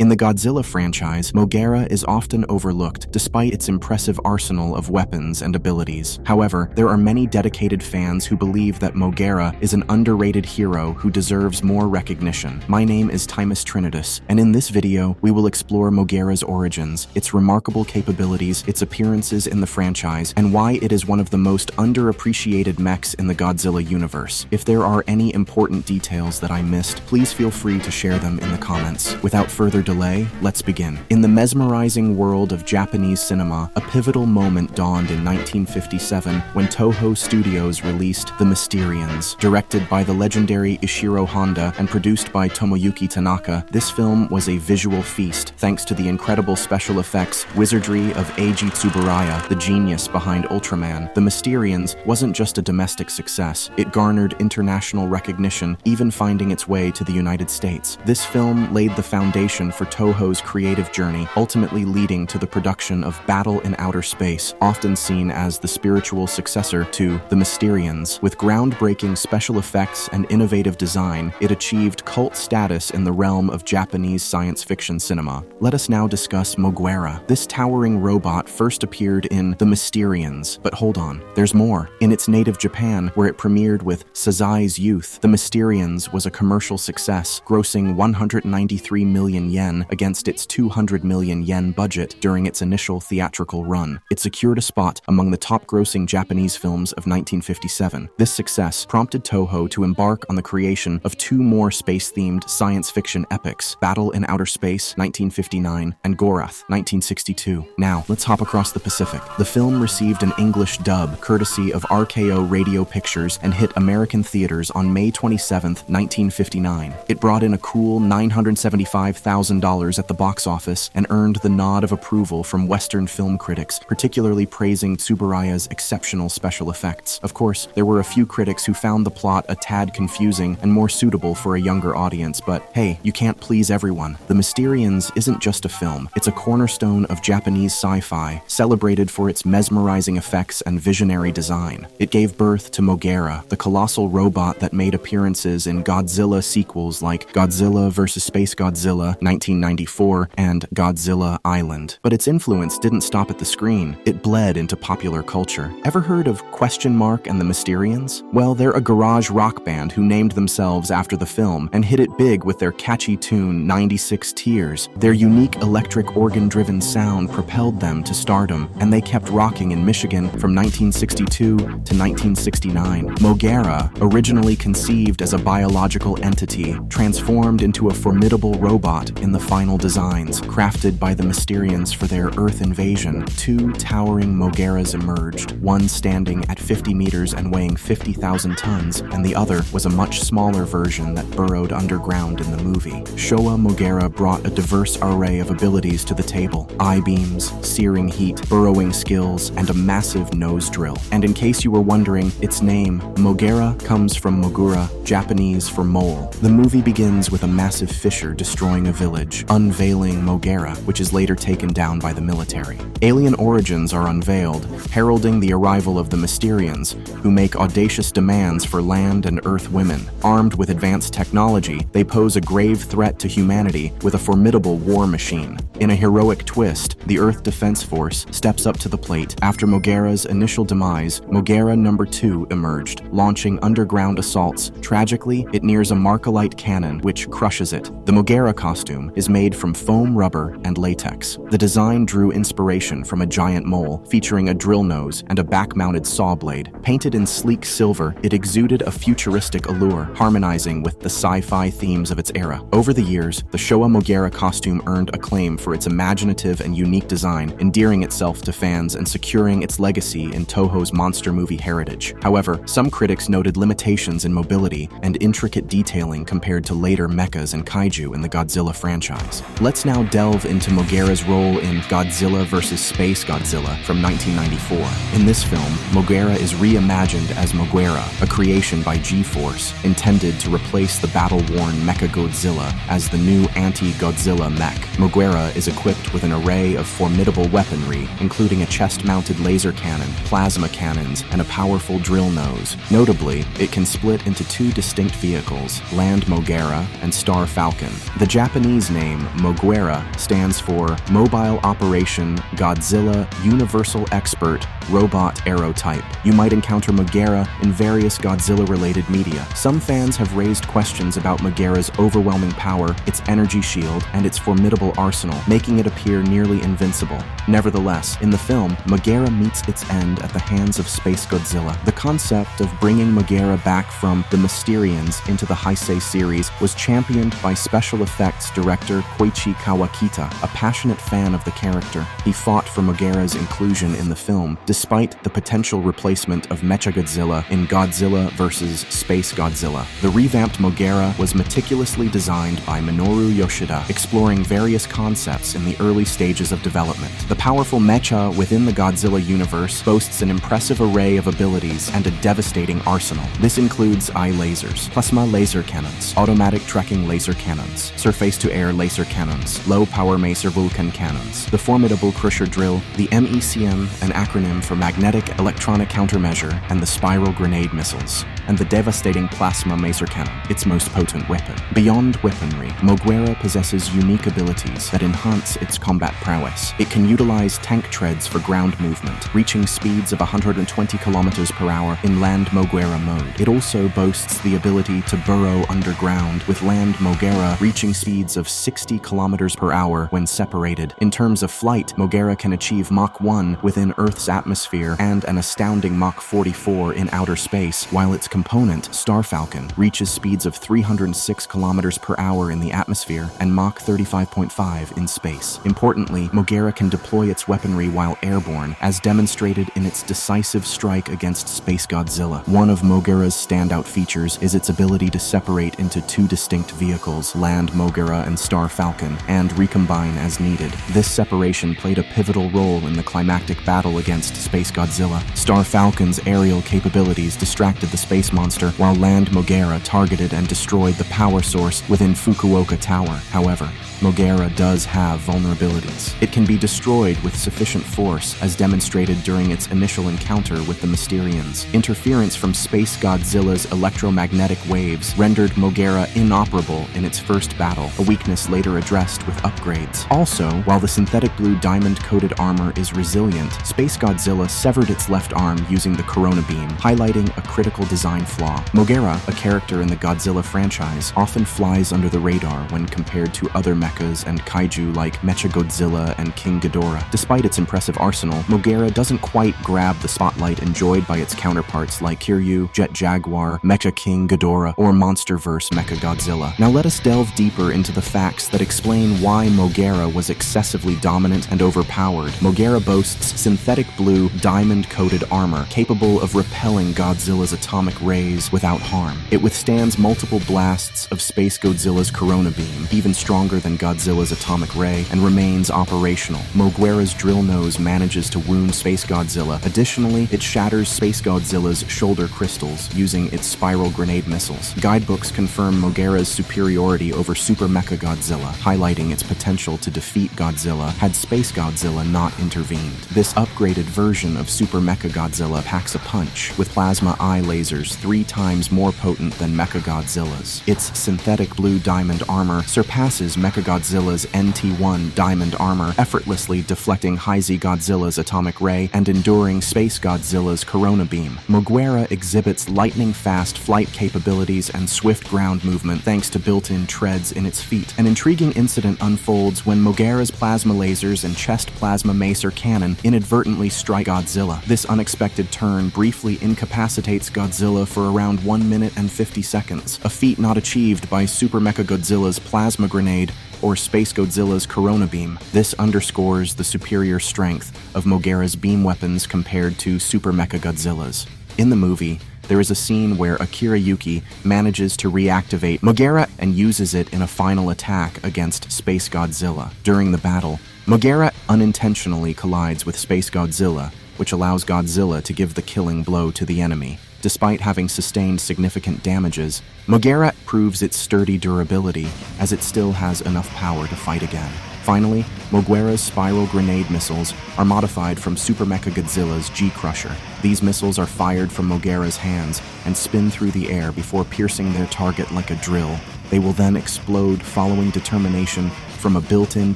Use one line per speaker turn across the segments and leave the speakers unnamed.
In the Godzilla franchise, Moguera is often overlooked despite its impressive arsenal of weapons and abilities. However, there are many dedicated fans who believe that Moguera is an underrated hero who deserves more recognition. My name is Timus Trinitus, and in this video, we will explore Moguera's origins, its remarkable capabilities, its appearances in the franchise, and why it is one of the most underappreciated mechs in the Godzilla universe. If there are any important details that I missed, please feel free to share them in the comments. Without further delay, let's begin. In the mesmerizing world of Japanese cinema, a pivotal moment dawned in 1957 when Toho Studios released The Mysterians. Directed by the legendary Ishiro Honda and produced by Tomoyuki Tanaka, this film was a visual feast thanks to the incredible special effects wizardry of Eiji Tsuburaya, the genius behind Ultraman. The Mysterians wasn't just a domestic success, it garnered international recognition, even finding its way to the United States. This film laid the foundation for Toho's creative journey, ultimately leading to the production of Battle in Outer Space, often seen as the spiritual successor to The Mysterians. With groundbreaking special effects and innovative design, it achieved cult status in the realm of Japanese science fiction cinema. Let us now discuss Moguera. This towering robot first appeared in The Mysterians, but hold on, there's more. In its native Japan, where it premiered with HEISEI's Youth, The Mysterians was a commercial success, grossing 193 million yen against its 200 million yen budget during its initial theatrical run. It secured a spot among the top-grossing Japanese films of 1957. This success prompted Toho to embark on the creation of two more space-themed science fiction epics, Battle in Outer Space, 1959, and Gorath, 1962. Now, let's hop across the Pacific. The film received an English dub, courtesy of RKO Radio Pictures, and hit American theaters on May 27, 1959. It brought in a cool $975,000 at the box office and earned the nod of approval from Western film critics, particularly praising Tsuburaya's exceptional special effects. Of course, there were a few critics who found the plot a tad confusing and more suitable for a younger audience, but hey, you can't please everyone. The Mysterians isn't just a film, it's a cornerstone of Japanese sci-fi, celebrated for its mesmerizing effects and visionary design. It gave birth to Moguera, the colossal robot that made appearances in Godzilla sequels like Godzilla vs. Space Godzilla, 1994, and Godzilla Island. But its influence didn't stop at the screen, it bled into popular culture. Ever heard of Question Mark and the Mysterians? Well, they're a garage rock band who named themselves after the film and hit it big with their catchy tune 96 Tears. Their unique electric organ-driven sound propelled them to stardom, and they kept rocking in Michigan from 1962 to 1969. Moguera, originally conceived as a biological entity, transformed into a formidable robot in the final designs. Crafted by the Mysterians for their Earth invasion, two towering Mogueras emerged, one standing at 50 meters and weighing 50,000 tons, and the other was a much smaller version that burrowed underground in the movie. Showa Moguera brought a diverse array of abilities to the table: I-beams, searing heat, burrowing skills, and a massive nose drill. And in case you were wondering, its name, Moguera, comes from Mogura, Japanese for mole. The movie begins with a massive fissure destroying a village, unveiling Moguera, which is later taken down by the military. Alien origins are unveiled, heralding the arrival of the Mysterians, who make audacious demands for land and Earth women. Armed with advanced technology, they pose a grave threat to humanity with a formidable war machine. In a heroic twist, the Earth Defense Force steps up to the plate. After Moguera's initial demise, Moguera No. 2 emerged, launching underground assaults. Tragically, it nears a Markalite cannon, which crushes it. The Moguera costume is made from foam rubber and latex. The design drew inspiration from a giant mole, featuring a drill nose and a back-mounted saw blade. Painted in sleek silver, it exuded a futuristic allure, harmonizing with the sci-fi themes of its era. Over the years, the Showa Moguera costume earned acclaim for its imaginative and unique design, endearing itself to fans and securing its legacy in Toho's monster movie heritage. However, some critics noted limitations in mobility and intricate detailing compared to later mechas and kaiju in the Godzilla franchise. Let's now delve into Moguera's role in Godzilla vs. Space Godzilla from 1994. In this film, Moguera is reimagined as Moguera, a creation by G-Force, intended to replace the battle-worn Mecha Godzilla as the new anti-Godzilla mech. Moguera is equipped with an array of formidable weaponry, including a chest-mounted laser cannon, plasma cannons, and a powerful drill nose. Notably, it can split into two distinct vehicles, Land Moguera and Star Falcon. The Japanese name Moguera stands for Mobile Operation Godzilla Universal Expert Robot Aero Type. You might encounter Moguera in various Godzilla-related media. Some fans have raised questions about Moguera's overwhelming power, its energy shield, and its formidable arsenal, making it appear nearly invincible. Nevertheless, in the film, Moguera meets its end at the hands of Space Godzilla. The concept of bringing Moguera back from the Mysterians into the HEISEI series was championed by special effects director Koichi Kawakita, a passionate fan of the character. He fought for Moguera's inclusion in the film, despite the potential replacement of Mechagodzilla in Godzilla vs. Space Godzilla. The revamped Moguera was meticulously designed by Minoru Yoshida, exploring various concepts in the early stages of development. The powerful mecha within the Godzilla universe boasts an impressive array of abilities and a devastating arsenal. This includes eye lasers, plasma laser cannons, automatic trekking laser cannons, surface-to-air laser cannons, low-power Maser Vulcan cannons, the formidable Crusher drill, the MECM, an acronym for Magnetic Electronic Countermeasure, and the spiral grenade missiles, and the devastating plasma Maser cannon, its most potent weapon. Beyond weaponry, Moguera possesses unique abilities that enhance its combat prowess. It can utilize tank treads for ground movement, reaching speeds of 120 kilometers per hour in Land Moguera mode. It also boasts the ability to burrow underground, with Land Moguera reaching speeds of 60 kilometers per hour when separated. In terms of flight, Moguera can achieve Mach 1 within Earth's atmosphere and an astounding Mach 44 in outer space, while its component, Star Falcon, reaches speeds of 306 kilometers per hour in the atmosphere and Mach 35.5 in space. Importantly, Moguera can deploy its weaponry while airborne, as demonstrated in its decisive strike against Space Godzilla. One of Moguera's standout features is its ability to separate into two distinct vehicles, Land Moguera and Star Falcon, and recombine as needed. This separation played a pivotal role in the climactic battle against Space Godzilla. Star Falcon's aerial capabilities distracted the space monster, while Land Moguera targeted and destroyed the power source within Fukuoka Tower. However, Moguera does have vulnerabilities. It can be destroyed with sufficient force, as demonstrated during its initial encounter with the Mysterians. Interference from Space Godzilla's electromagnetic waves rendered Moguera inoperable in its first battle, a weakness later addressed with upgrades. Also, while the synthetic blue diamond-coated armor is resilient, Space Godzilla severed its left arm using the Corona Beam, highlighting a critical design flaw. Moguera, a character in the Godzilla franchise, often flies under the radar when compared to other mechas and kaiju like Mechagodzilla and King Ghidorah. Despite its impressive arsenal, Moguera doesn't quite grab the spotlight enjoyed by its counterparts like Kiryu, Jet Jaguar, Mecha King Ghidorah, or Monsterverse Mechagodzilla. Now let us delve deeper into the facts that explain why Moguera was excessively dominant and overpowered. Moguera boasts synthetic blue, diamond-coated armor capable of repelling Godzilla's atomic rays without harm. It withstands multiple blasts of Space Godzilla's Corona Beam, even stronger than Godzilla's atomic ray, and remains operational. Moguera's drill nose manages to wound Space Godzilla. Additionally, it shatters Space Godzilla's shoulder crystals using its spiral grenade missiles. Guidebooks confirm Moguera's superiority over Super Mechagodzilla, highlighting its potential to defeat Godzilla had Space Godzilla not intervened. This upgraded version of Super Mechagodzilla packs a punch, with plasma eye lasers 3 times more potent than Mechagodzilla's. Its synthetic blue diamond armor surpasses Mechagodzilla's NT1 diamond armor, effortlessly deflecting HEISEI Godzilla's atomic ray and enduring Space Godzilla's Corona Beam. Moguera exhibits lightning-fast flight capabilities and swift ground movement thanks to built-in treads in its feet. An intriguing incident unfolds when Moguera's plasma lasers and chest plasma Maser cannon inadvertently strike Godzilla. This unexpected turn briefly incapacitates Godzilla for around 1 minute and 50 seconds, a feat not achieved by Super Mechagodzilla's plasma grenade or Space Godzilla's Corona Beam. This underscores the superior strength of Moguera's beam weapons compared to Super Mechagodzilla's. In the movie, there is a scene where Akira Yuki manages to reactivate Moguera and uses it in a final attack against Space Godzilla. During the battle, Moguera unintentionally collides with Space Godzilla, which allows Godzilla to give the killing blow to the enemy. Despite having sustained significant damages, Moguera proves its sturdy durability, as it still has enough power to fight again. Finally, Moguera's spiral grenade missiles are modified from Super Mechagodzilla's G-Crusher. These missiles are fired from Moguera's hands and spin through the air before piercing their target like a drill. They will then explode following determination from a built-in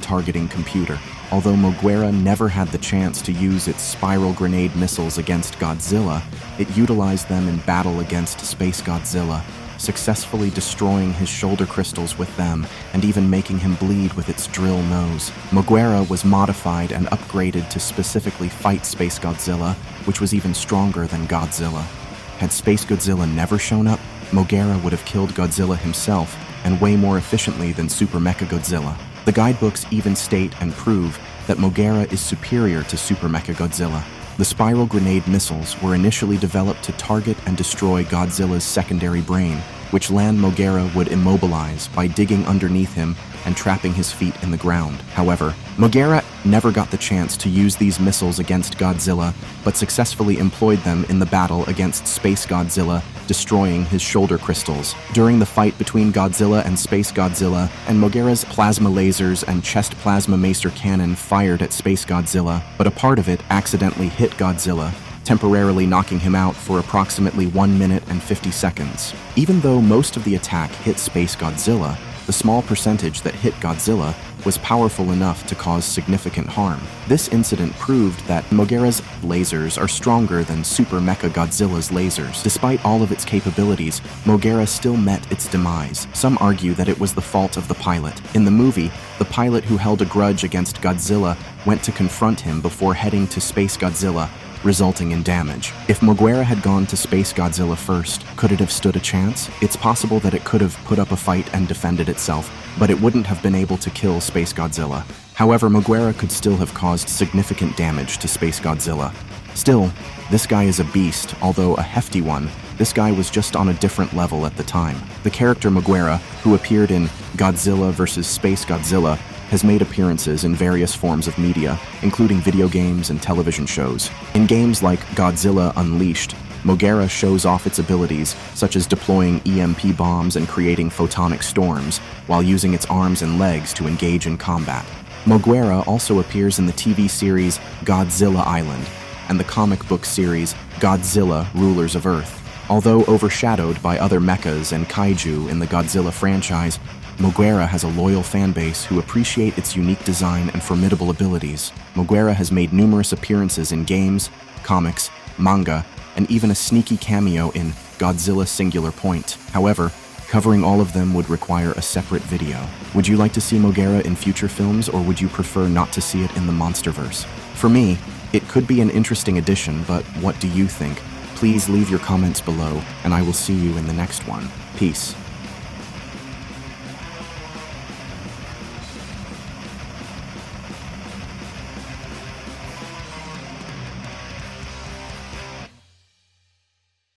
targeting computer. Although Moguera never had the chance to use its spiral grenade missiles against Godzilla, it utilized them in battle against Space Godzilla, successfully destroying his shoulder crystals with them and even making him bleed with its drill nose. Moguera was modified and upgraded to specifically fight Space Godzilla, which was even stronger than Godzilla. Had Space Godzilla never shown up, Moguera would have killed Godzilla himself, and way more efficiently than Super Mechagodzilla. The guidebooks even state and prove that Moguera is superior to Super Mechagodzilla. The spiral grenade missiles were initially developed to target and destroy Godzilla's secondary brain, which Land Moguera would immobilize by digging underneath him and trapping his feet in the ground. However, Moguera never got the chance to use these missiles against Godzilla, but successfully employed them in the battle against Space Godzilla, destroying his shoulder crystals. During the fight between Godzilla and Space Godzilla, and Moguera's plasma lasers and chest plasma macer cannon fired at Space Godzilla, but a part of it accidentally hit Godzilla, temporarily knocking him out for approximately 1 minute and 50 seconds. Even though most of the attack hit Space Godzilla, the small percentage that hit Godzilla was powerful enough to cause significant harm. This incident proved that Moguera's lasers are stronger than Super Mechagodzilla's lasers. Despite all of its capabilities, Moguera still met its demise. Some argue that it was the fault of the pilot. In the movie, the pilot who held a grudge against Godzilla went to confront him before heading to Space Godzilla, resulting in damage. If Moguera had gone to Space Godzilla first, could it have stood a chance? It's possible that it could have put up a fight and defended itself, but it wouldn't have been able to kill Space Godzilla. However, Moguera could still have caused significant damage to Space Godzilla. Still, this guy is a beast, although a hefty one. This guy was just on a different level at the time. The character Moguera, who appeared in Godzilla vs. Space Godzilla, has made appearances in various forms of media, including video games and television shows. In games like Godzilla Unleashed, Moguera shows off its abilities, such as deploying EMP bombs and creating photonic storms, while using its arms and legs to engage in combat. Moguera also appears in the TV series Godzilla Island and the comic book series Godzilla Rulers of Earth. Although overshadowed by other mechas and kaiju in the Godzilla franchise, Moguera has a loyal fanbase who appreciate its unique design and formidable abilities. Moguera has made numerous appearances in games, comics, manga, and even a sneaky cameo in Godzilla Singular Point. However, covering all of them would require a separate video. Would you like to see Moguera in future films, or would you prefer not to see it in the MonsterVerse? For me, it could be an interesting addition, but what do you think? Please leave your comments below, and I will see you in the next one. Peace.